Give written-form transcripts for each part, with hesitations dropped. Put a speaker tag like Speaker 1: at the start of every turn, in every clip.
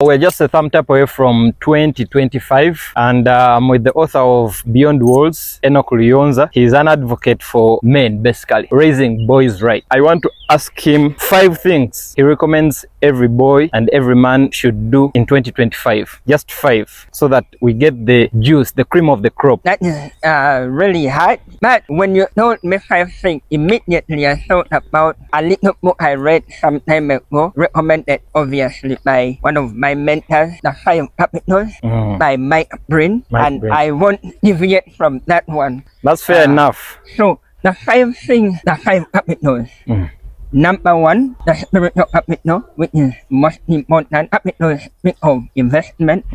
Speaker 1: We're just a thumb tap away from 2025, and I'm with the author of Beyond Walls, Enoch Lyonza. He's an advocate for men, basically, raising boys right. I want to ask him 5 things he recommends every boy and every man should do in 2025. Just 5, so that we get the juice, the cream of the crop.
Speaker 2: That is really hard. But when you told me 5 things, immediately I thought about a little book I read some time ago, recommended obviously by one of my mentors, The 5 Capitals by Mike Breen. Mike Breen. I won't deviate from that one.
Speaker 1: That's fair enough.
Speaker 2: So the 5 things, the 5 capitals. Number 1, the spiritual capital, which is most important. Capital speaks of investment.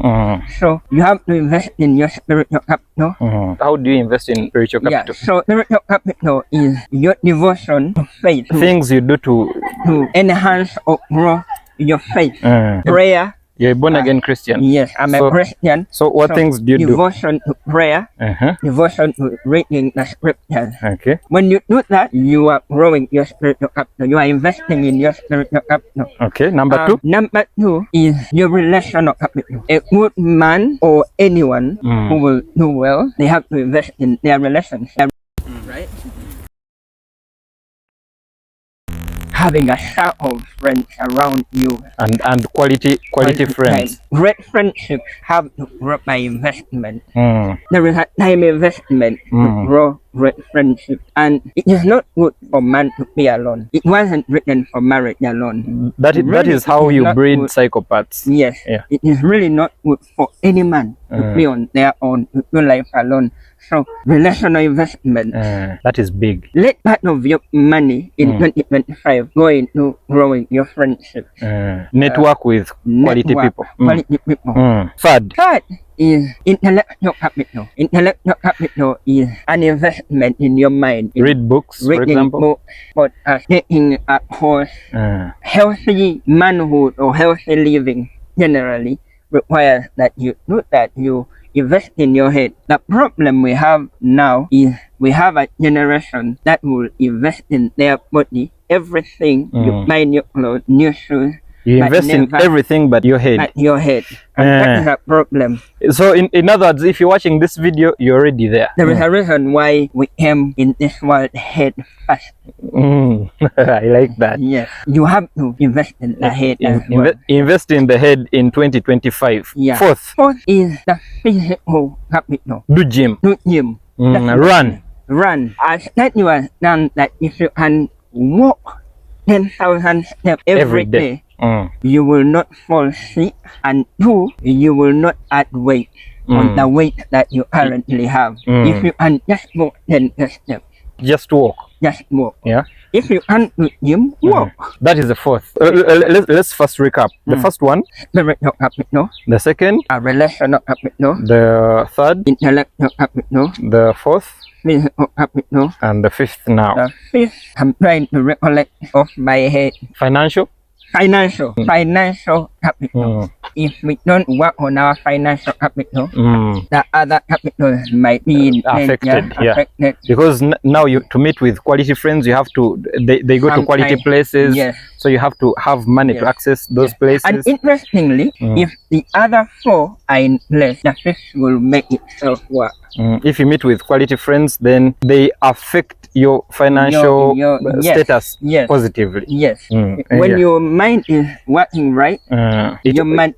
Speaker 2: So you have to invest in your spiritual capital.
Speaker 1: How do you invest in spiritual capital?
Speaker 2: Yeah, so spiritual capital is your devotion to faith.
Speaker 1: Things you do to
Speaker 2: enhance or grow your faith. Prayer.
Speaker 1: You're a born-again Christian?
Speaker 2: Yes, I'm a Christian.
Speaker 1: So what things do you do?
Speaker 2: Devotion to prayer, devotion to reading the scriptures.
Speaker 1: Okay.
Speaker 2: When you do that, you are growing your spiritual capital. You are investing in your spiritual capital.
Speaker 1: Okay, number 2?
Speaker 2: Number 2 is your relational capital. A good man or anyone who will do well, they have to invest in their relationship. Right? Having a circle of friends around you
Speaker 1: and quality friends.
Speaker 2: Great friendships have to grow by investment. There is a time investment to grow great friendship, and it is not good for man to be alone. It wasn't written for marriage alone.
Speaker 1: That is how you breed psychopaths.
Speaker 2: Yes, it is really not good for any man to be on their own, to do life alone. So relational investment,
Speaker 1: that is big.
Speaker 2: Let part of your money in 2025 go into growing your friendship.
Speaker 1: Network with quality people. Third
Speaker 2: is intellectual capital. Intellectual capital is an investment in your mind.
Speaker 1: Read books, for example.
Speaker 2: But taking a course. Healthy manhood or healthy living generally requires that you invest in your head. The problem we have now is we have a generation that will invest in their body, everything. You buy new clothes, new shoes.
Speaker 1: You invest in everything but your head.
Speaker 2: And that is a problem.
Speaker 1: So in other words, if you're watching this video, you're already there.
Speaker 2: There is a reason why we came in this world head first.
Speaker 1: I like that.
Speaker 2: Yes. You have to invest in the head as well.
Speaker 1: Invest in the head in 2025.
Speaker 2: Yeah.
Speaker 1: Fourth
Speaker 2: is the physical capital.
Speaker 1: Do gym.
Speaker 2: Run. I said you are done that if you can walk 10,000 steps every day, you will not fall sick, and 2, you will not add weight on the weight that you currently have. If you can just walk 10 steps.
Speaker 1: Just walk. Yeah.
Speaker 2: If you can't do gym, walk.
Speaker 1: That is the 4th. Let's first recap. The first one,
Speaker 2: spiritual capital.
Speaker 1: The second,
Speaker 2: relational capital.
Speaker 1: The 3rd,
Speaker 2: intellectual capital.
Speaker 1: The 4th,
Speaker 2: physical capital.
Speaker 1: And the 5th now.
Speaker 2: The 5th, I'm trying to recollect off my head.
Speaker 1: Financial capital. If we don't work on our financial capital, the other capital might be affected. Because now to meet with quality friends, you have to they go to quality places. So you have to have money to access those places.
Speaker 2: And interestingly, if the other 4 are in place, the 5th will make itself work.
Speaker 1: If you meet with quality friends, then they affect your financial status positively. When your mind is working right,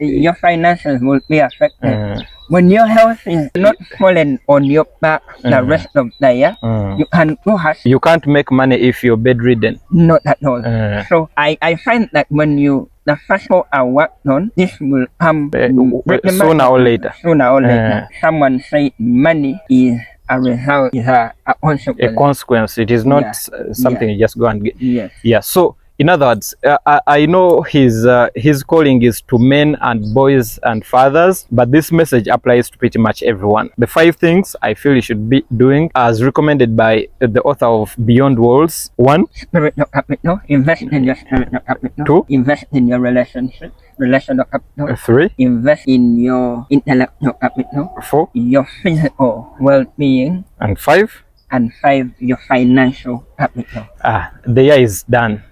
Speaker 1: your finances will be affected. When your health is not falling on your back the rest of the year, you can go hard. You can't make money if you're bedridden.
Speaker 2: Not at all. So I find that when the first 4 are worked on, this will come
Speaker 1: sooner or later.
Speaker 2: Someone said money is a result, is a consequence.
Speaker 1: A consequence. It is not something you just go and get. So in other words, I know his calling is to men and boys and fathers, but this message applies to pretty much everyone. The 5 things I feel you should be doing, as recommended by the author of Beyond Walls. 1,
Speaker 2: spiritual capital. Invest in your spiritual capital.
Speaker 1: 2,
Speaker 2: invest in your relationship. Relational capital.
Speaker 1: 3,
Speaker 2: invest in your intellectual capital.
Speaker 1: 4,
Speaker 2: your physical well-being.
Speaker 1: And 5,
Speaker 2: your financial capital.
Speaker 1: The year is done.